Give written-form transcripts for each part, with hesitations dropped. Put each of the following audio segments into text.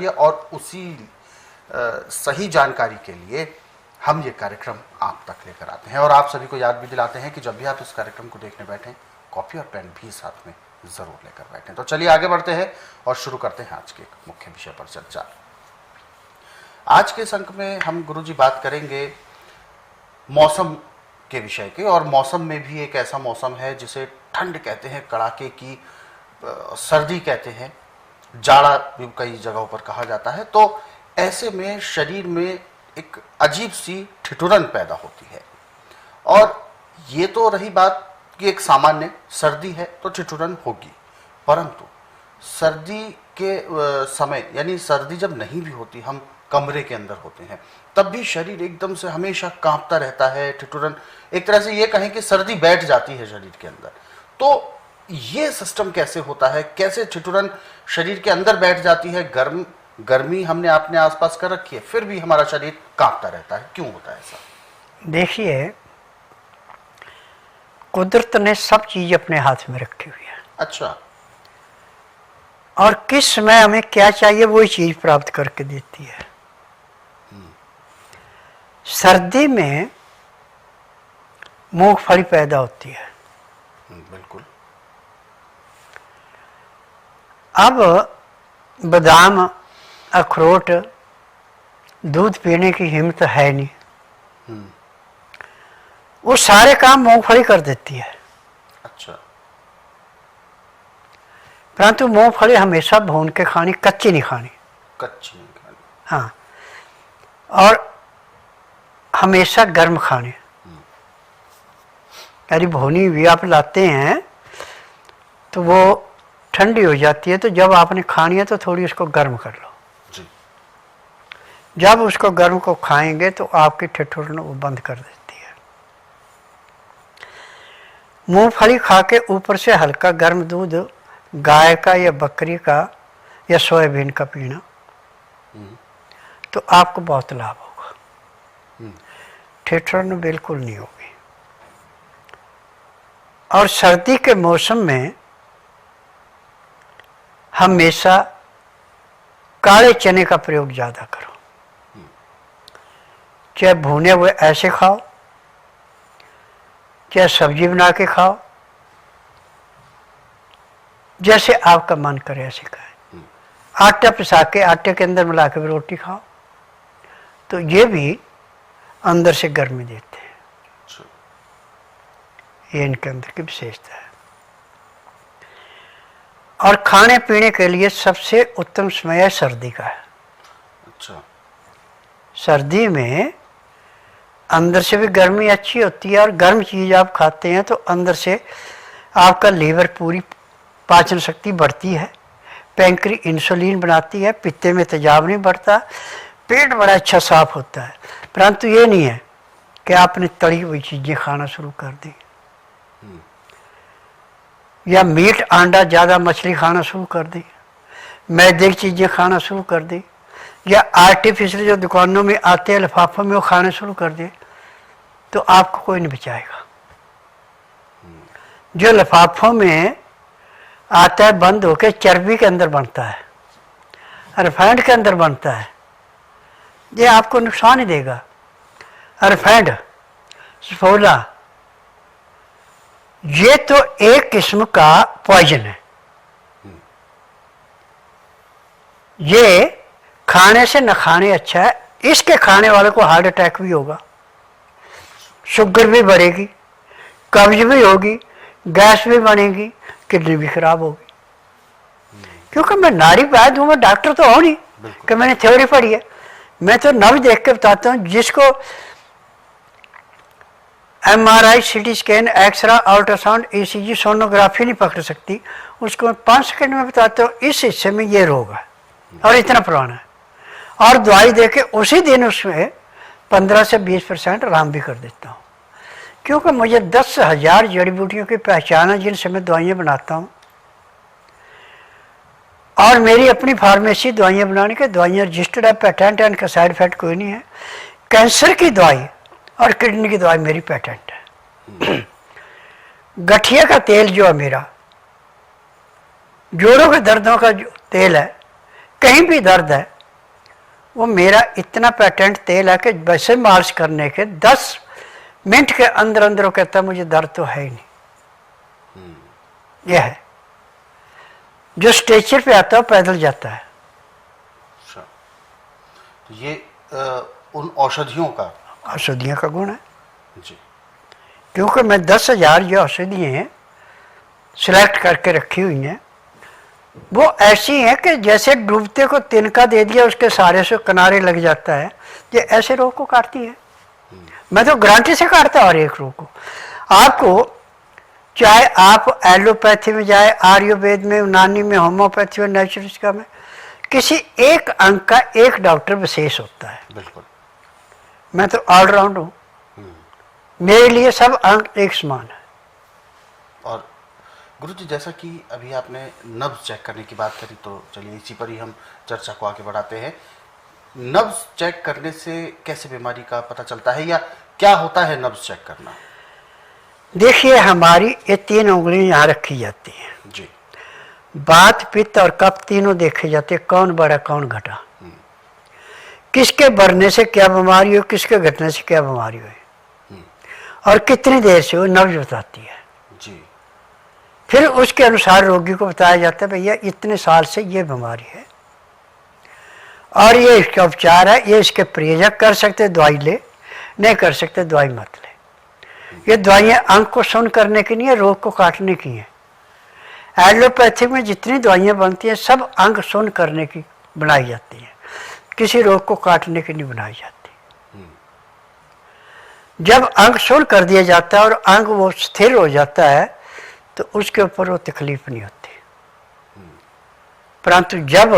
और उसी सही जानकारी के लिए हम ये कार्यक्रम आप तक लेकर आते हैं और आप सभी को याद भी दिलाते हैं कि जब भी आप इस कार्यक्रम को देखने बैठें कॉपी और पेन भी साथ में जरूर लेकर बैठें। तो चलिए आगे बढ़ते हैं और शुरू करते हैं आज के मुख्य विषय पर चर्चा। आज के इस अंक में हम गुरुजी बात करेंगे मौसम के विषय के, और मौसम में भी एक ऐसा मौसम है जिसे ठंड कहते हैं, कड़ाके की सर्दी कहते हैं, जाड़ा भी कई जगहों पर कहा जाता है। तो ऐसे में शरीर में एक अजीब सी ठिठुरन पैदा होती है, और ये तो रही बात कि एक सामान्य सर्दी है तो ठिठुरन होगी, परंतु सर्दी के समय यानी सर्दी जब नहीं भी होती, हम कमरे के अंदर होते हैं, तब भी शरीर एकदम से हमेशा कांपता रहता है। ठिठुरन एक तरह से ये कहें कि सर्दी बैठ जाती है शरीर के अंदर। तो ये सिस्टम कैसे होता है, कैसे ठिठुरन शरीर के अंदर बैठ जाती है? गर्मी हमने अपने आसपास कर रखी है, फिर भी हमारा शरीर कांपता रहता है, क्यों होता है ऐसा? देखिए, कुदरत ने सब चीज अपने हाथ में रखी हुई है। अच्छा। और किस समय हमें क्या चाहिए वही चीज प्राप्त करके देती है। सर्दी में मूंगफली पैदा होती है। बिल्कुल। अब बादाम, अखरोट, दूध पीने की हिम्मत है नहीं, वो सारे काम मूंगफली कर देती है। अच्छा। परंतु मूंगफली हमेशा भून के खानी, कच्ची नहीं खानी। कच्ची नहीं खानी। हाँ, और हमेशा गर्म खाने। यदि भुनी हुई आप लाते हैं तो वो ठंडी हो जाती है, तो जब आपने खानी है तो थोड़ी उसको गर्म कर लो जी। जब उसको गर्म को खाएंगे तो आपकी ठिठुरन वो बंद कर देती है। मूंगफली खा के ऊपर से हल्का गर्म दूध गाय का या बकरी का या सोयाबीन का पीना, तो आपको बहुत लाभ होगा। ठिठुरन बिल्कुल नहीं होगी। और सर्दी के मौसम में हमेशा काले चने का प्रयोग ज़्यादा करो। चाहे भुने हुए ऐसे खाओ, चाहे सब्जी बना के खाओ, जैसे आपका मन करे ऐसे खाएं। आटा पिसा के आटे के अंदर मिला के भी रोटी खाओ, तो ये भी अंदर से गर्मी देते हैं। ये इनके अंदर की विशेषता है। और खाने पीने के लिए सबसे उत्तम समय सर्दी का है। अच्छा। सर्दी में अंदर से भी गर्मी अच्छी होती है, और गर्म चीज़ आप खाते हैं तो अंदर से आपका लीवर पूरी पाचन शक्ति बढ़ती है, पैंक्री इंसुलिन बनाती है, पित्ते में तेजाब नहीं बढ़ता, पेट बड़ा अच्छा साफ होता है। परंतु ये नहीं है कि आपने तली हुई चीज़ें खाना शुरू कर दी, या मीट अंडा ज़्यादा मछली खाना शुरू कर दी, मैदे की चीज़ें खाना शुरू कर दी, या आर्टिफिशियल जो दुकानों में आते हैं लिफाफों में वो खाने शुरू कर दिए, तो आपको कोई नहीं बचाएगा। जो लिफाफों में आता है बंद होकर चर्बी के अंदर बनता है, रिफाइंड के अंदर बनता है, ये आपको नुकसान ही देगा। रिफाइंड, सफोला, ये तो एक किस्म का पॉइजन है। ये खाने से न खाने अच्छा है। इसके खाने वाले को हार्ट अटैक भी होगा, शुगर भी बढ़ेगी, कब्ज भी होगी, गैस भी बनेगी, किडनी भी खराब होगी। क्योंकि मैं नारी वैद्य हूँ, मैं डॉक्टर तो हूँ नहीं कि मैंने थ्योरी पढ़ी है। मैं तो नब्ज देख के बताता हूँ। जिसको MRI, CT scan, x-ray, ultrasound, ECG, sonography नहीं पकड़ सकती, उसको मैं 5 सेकंड में बताता हूँ इस हिस्से में ये रोग है और इतना पुराना है, और दवाई दे के उसी दिन उसमें 15 से 20% आराम भी कर देता हूँ। क्योंकि मुझे 10,000 जड़ी बूटियों की पहचान है जिनसे मैं दवाइयाँ बनाता हूँ, और मेरी अपनी फार्मेसी दवाइयाँ बनाने के, दवाइयाँ रजिस्टर्ड है, पेटेंट है, इनका साइड इफेक्ट कोई नहीं है। कैंसर की दवाई और किडनी की दवाई मेरी पेटेंट है। गठिया का तेल जो है मेरा, जोड़ों के दर्दों का जो तेल है, कहीं भी दर्द है, वो मेरा इतना पेटेंट तेल है कि वैसे मालिश करने के 10 मिनट के अंदर अंदर वो कहता है मुझे दर्द तो है ही नहीं। यह है जो स्ट्रेचर पे आता है पैदल जाता है। अच्छा, तो ये उन औषधियों का औषधियों का गुण है, जी। क्योंकि मैं 10,000 जो औषधियाँ हैं सिलेक्ट करके रखी हुई हैं, वो ऐसी हैं कि जैसे डूबते को तिनका दे दिया उसके सारे से किनारे लग जाता है, ये ऐसे रोग को काटती है। मैं तो गारंटी से काटता हूँ हर एक रोग को। आपको चाहे आप एलोपैथी में जाए, आयुर्वेद में, यूनानी में, होम्योपैथी में, नेचुरलिस्ट में, किसी एक अंग का एक डॉक्टर विशेष होता है। बिल्कुल। मैं तो ऑलराउंड हूँ, मेरे लिए सब अंग एक समान है। और गुरुजी, जैसा कि अभी आपने नब्ज चेक करने की बात करी, तो चलिए इसी पर ही हम चर्चा को आगे बढ़ाते हैं। नब्ज चेक करने से कैसे बीमारी का पता चलता है, या क्या होता है नब्ज चेक करना? देखिए, हमारी ये 3 उंगलियां यहाँ रखी जाती हैं जी। बात, पित्त और कफ तीनों देखे जाते हैं, कौन बड़ा कौन घटा, किसके बढ़ने से क्या बीमारी हो, किसके घटने से क्या बीमारी हो, और कितनी देर से वो नब्ज बताती है। जी। फिर उसके अनुसार रोगी को बताया जाता है भैया इतने साल से ये बीमारी है और ये इसका उपचार है, ये इसके प्रयोजक, कर सकते दवाई ले, नहीं कर सकते दवाई मत ले। ये दवाइयाँ अंग को सुन करने की नहीं है, रोग को काटने की हैं। एलोपैथी में जितनी दवाइयाँ बनती हैं सब अंग सुन करने की बनाई जाती हैं, किसी रोग को काटने की नहीं बनाई जाती। जब अंग सुन कर दिया जाता है और अंग वो स्थिर हो जाता है तो उसके ऊपर वो तकलीफ नहीं होती, परंतु जब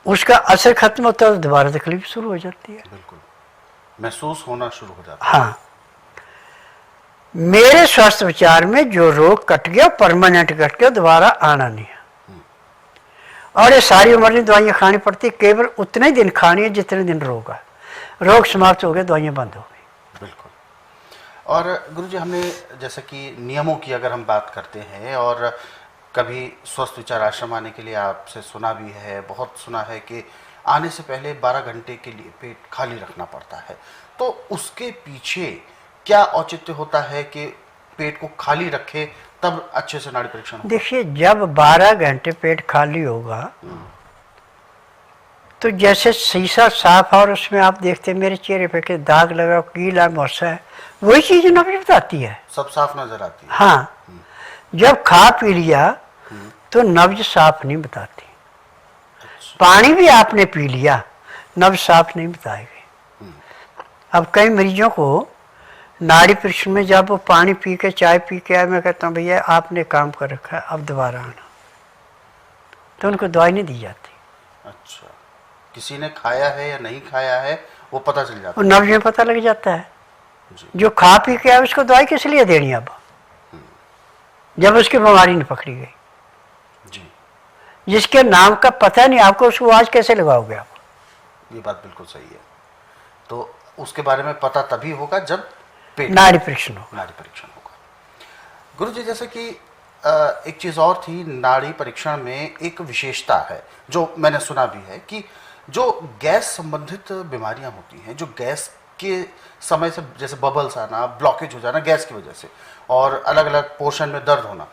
उसका असर खत्म होता है तो दोबारा तकलीफ शुरू हो जाती है। बिल्कुल, महसूस होना शुरू हो जाता है। हाँ, मेरे स्वास्थ्य विचार में जो रोग कट गया परमानेंट कट गया, दोबारा आना नहीं है। और ये सारी उम्र की दवाइयाँ खानी पड़ती, केवल उतने ही दिन खानी है जितने दिन रोग है। रोग समाप्त हो गए, दवाइयाँ बंद हो गई। बिल्कुल। और गुरुजी, हमने जैसे कि नियमों की अगर हम बात करते हैं, और कभी स्वस्थ विचार आश्रम आने के लिए आपसे सुना भी है, बहुत सुना है कि आने से पहले 12 घंटे के लिए पेट खाली रखना पड़ता है, तो उसके पीछे क्या औचित्य होता है कि पेट को खाली रखे तब अच्छे से नाड़ी परीक्षण होगा? देखिए, जब 12 घंटे पेट खाली होगा तो जैसे शीशा साफ और उसमें आप देखते हैं मेरे चेहरे पे के दाग लगा, कीला मोसा है, वही चीज नब्ज बताती है, सब साफ नजर आती है। हाँ, जब खा पी लिया तो नब्ज साफ नहीं बताती। पानी भी आपने पी लिया, नब्ज साफ नहीं बताएगी। अब कई मरीजों को नाड़ी परीक्षण में जब वो पानी पी के, चाय पी के आए, मैं कहता हूँ भैया आपने काम कर रखा है, अब दोबारा आना, तो उनको दवाई नहीं दी जाती। अच्छा, किसी ने खाया है या नहीं खाया है वो पता चल जाता और नब्ज में पता लग जाता है। जी। जो खा पी के आए उसको दवाई किस लिए देनी अब, जब उसकी बीमारी नहीं पकड़ी गई। जी, जिसके नाम का पता नहीं आपको, उसको आवाज कैसे लगाओगे आप? ये बात बिल्कुल सही है। तो उसके बारे में पता तभी होगा जब पेट नाड़ी परीक्षण हो। नाड़ी परीक्षण होगा। गुरुजी, जैसे कि एक चीज और थी, नाड़ी परीक्षण में एक विशेषता है जो मैंने सुना भी है कि जो गैस संबंधित बीमारियां होती हैं, जो गैस के समय से जैसे बबल्स आना, ब्लॉकेज हो जाना गैस की वजह से, और अलग अलग पोर्शन में दर्द होना,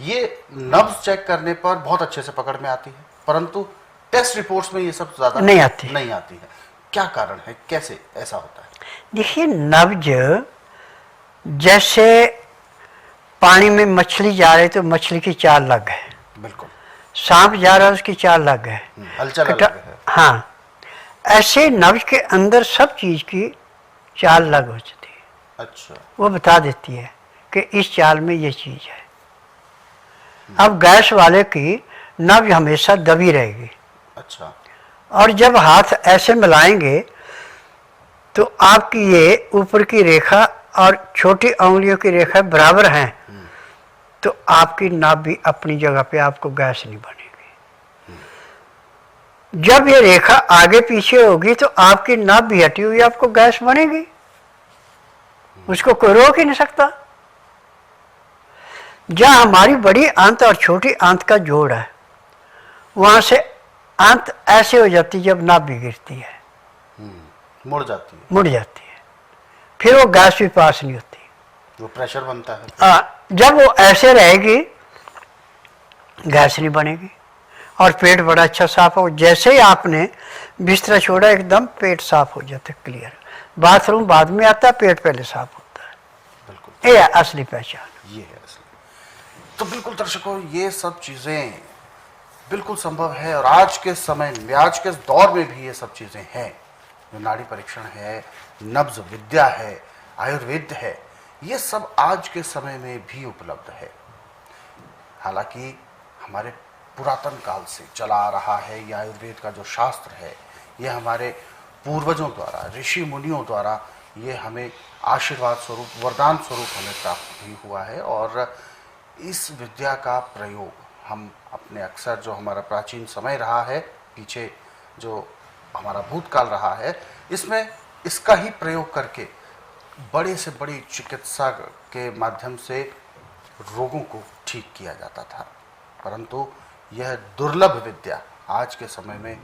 ये नब्ज चेक करने पर बहुत अच्छे से पकड़ में आती है, परंतु टेस्ट रिपोर्ट्स में ये सब ज्यादा नहीं आती है। क्या कारण है, कैसे ऐसा होता है? देखिए, नब्ज जैसे पानी में मछली जा रही तो मछली की चाल लग है, बिल्कुल, सांप जा रहा है उसकी चाल लग है, हलचल अलग है। हाँ, ऐसे नब्ज के अंदर सब चीज की चाल लग हो जाती है। अच्छा, वो बता देती है कि इस चाल में ये चीज है। अब गैस वाले की नब्ज हमेशा दबी रहेगी। अच्छा, और जब हाथ ऐसे मिलाएंगे तो आपकी ये ऊपर की रेखा और छोटी उंगलियों की रेखा बराबर हैं, तो आपकी नाभ भी अपनी जगह पे, आपको गैस नहीं बनेगी। जब ये रेखा आगे पीछे होगी तो आपकी नाभ भी हटी हुई, आपको गैस बनेगी, उसको कोई रोक ही नहीं सकता। जहाँ हमारी बड़ी आंत और छोटी आंत का जोड़ है, वहाँ से अंत ऐसे हो जाती है जब नाभि गिरती है, मुड़ जाती है, मुड़ जाती है, फिर वो गैस भी पास नहीं होती। जो प्रेशर बनता है जब वो ऐसे रहेगी गैस नहीं बनेगी और पेट बड़ा अच्छा साफ हो। जैसे ही आपने बिस्तरा छोड़ा एकदम पेट साफ हो जाता है, क्लियर। बाथरूम बाद में आता है, पेट पहले साफ होता है। बिल्कुल, ये है असली पहचान। ये है असली। तो बिल्कुल दर्शकों, ये सब चीजें बिल्कुल संभव है और आज के समय में, आज के दौर में भी ये सब चीजें हैं। जो नाड़ी परीक्षण है, नब्ज विद्या है, आयुर्वेद है, ये सब आज के समय में भी उपलब्ध है। हालांकि हमारे पुरातन काल से चला आ रहा है ये आयुर्वेद का जो शास्त्र है, ये हमारे पूर्वजों द्वारा, ऋषि मुनियों द्वारा ये हमें आशीर्वाद स्वरूप, वरदान स्वरूप हमें प्राप्त भी हुआ है। और इस विद्या का प्रयोग हम अपने अक्सर, जो हमारा प्राचीन समय रहा है, पीछे जो हमारा भूतकाल रहा है, इसमें इसका ही प्रयोग करके बड़े से बड़ी चिकित्सा के माध्यम से रोगों को ठीक किया जाता था। परंतु यह दुर्लभ विद्या आज के समय में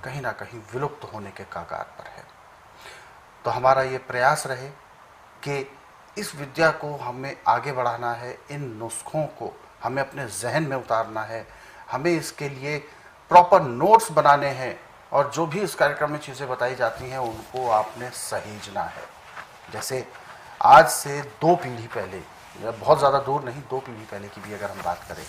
कहीं ना कहीं विलुप्त होने के कगार पर है। तो हमारा ये प्रयास रहे कि इस विद्या को हमें आगे बढ़ाना है, इन नुस्खों को हमें अपने जहन में उतारना है, हमें इसके लिए प्रॉपर नोट्स बनाने हैं और जो भी इस कार्यक्रम में चीज़ें बताई जाती हैं उनको आपने सहेजना है। जैसे आज से 2 पीढ़ी पहले, बहुत ज़्यादा दूर नहीं, 2 पीढ़ी पहले की भी अगर हम बात करें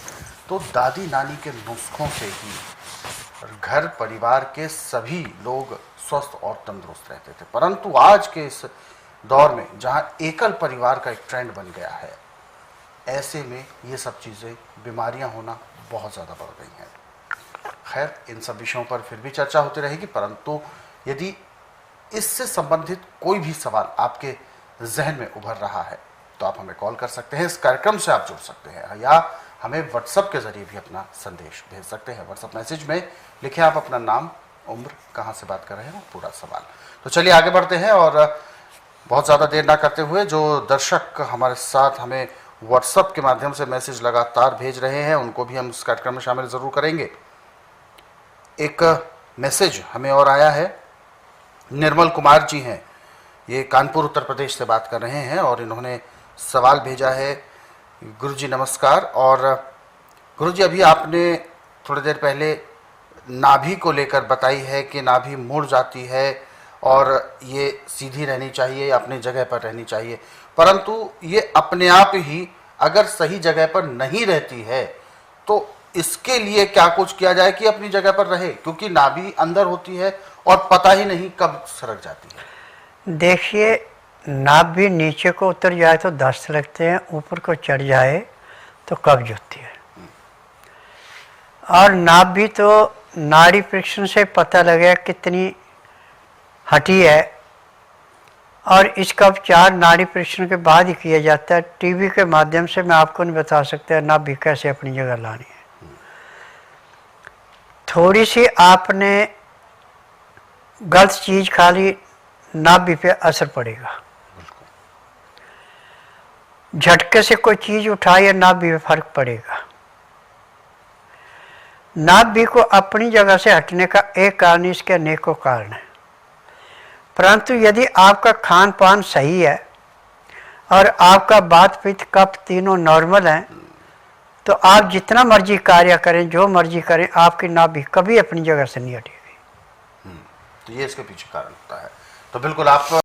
तो दादी नानी के नुस्खों से ही घर परिवार के सभी लोग स्वस्थ और तंदुरुस्त रहते थे। परंतु आज के इस दौर में जहां एकल परिवार का एक ट्रेंड बन गया है, ऐसे में ये सब चीज़ें, बीमारियां होना बहुत ज़्यादा बढ़ गई हैं। खैर, इन सब विषयों पर फिर भी चर्चा होती रहेगी, परंतु यदि इससे संबंधित कोई भी सवाल आपके जहन में उभर रहा है तो आप हमें कॉल कर सकते हैं, इस कार्यक्रम से आप जुड़ सकते हैं, या हमें व्हाट्सएप के जरिए भी अपना संदेश भेज सकते हैं। व्हाट्सएप मैसेज में लिखें आप अपना नाम, उम्र, कहाँ से बात कर रहे हैं, पूरा सवाल। तो चलिए आगे बढ़ते हैं और बहुत ज़्यादा देर ना करते हुए, जो दर्शक हमारे साथ हमें व्हाट्सएप के माध्यम से मैसेज लगातार भेज रहे हैं उनको भी हम इस कार्यक्रम में शामिल ज़रूर करेंगे। एक मैसेज हमें और आया है, निर्मल कुमार जी हैं, ये कानपुर उत्तर प्रदेश से बात कर रहे हैं और इन्होंने सवाल भेजा है। गुरुजी नमस्कार। और गुरुजी, अभी आपने थोड़ी देर पहले नाभि को लेकर बताई है कि नाभि मुड़ जाती है और ये सीधी रहनी चाहिए, अपनी जगह पर रहनी चाहिए, परंतु ये अपने आप ही अगर सही जगह पर नहीं रहती है तो इसके लिए क्या कुछ किया जाए कि अपनी जगह पर रहे, क्योंकि नाभि अंदर होती है और पता ही नहीं कब सरक जाती है। देखिए, नाभि नीचे को उतर जाए तो दस्त लगते हैं, ऊपर को चढ़ जाए तो कब्ज होती है। और नाभि तो नाड़ी परीक्षण से पता लगे कितनी हटी है, और इसका उपचार नाड़ी परीक्षण के बाद ही किया जाता है। टीवी के माध्यम से मैं आपको नहीं बता सकता नाभि कैसे अपनी जगह लानी है। थोड़ी सी आपने गलत चीज़ खा ली, नाभि पे असर पड़ेगा। झटके से कोई चीज़ उठाई, नाभि पे फर्क पड़ेगा। नाभि को अपनी जगह से हटने का एक कारण, इसके अनेकों कारण है, परंतु यदि आपका खान पान सही है और आपका बात पित्त कफ तीनों नॉर्मल हैं तो आप जितना मर्जी कार्य करें, जो मर्जी करें, आपकी नाभि कभी अपनी जगह से नहीं हटेगी। तो ये इसके पीछे कारण होता है। तो बिल्कुल आप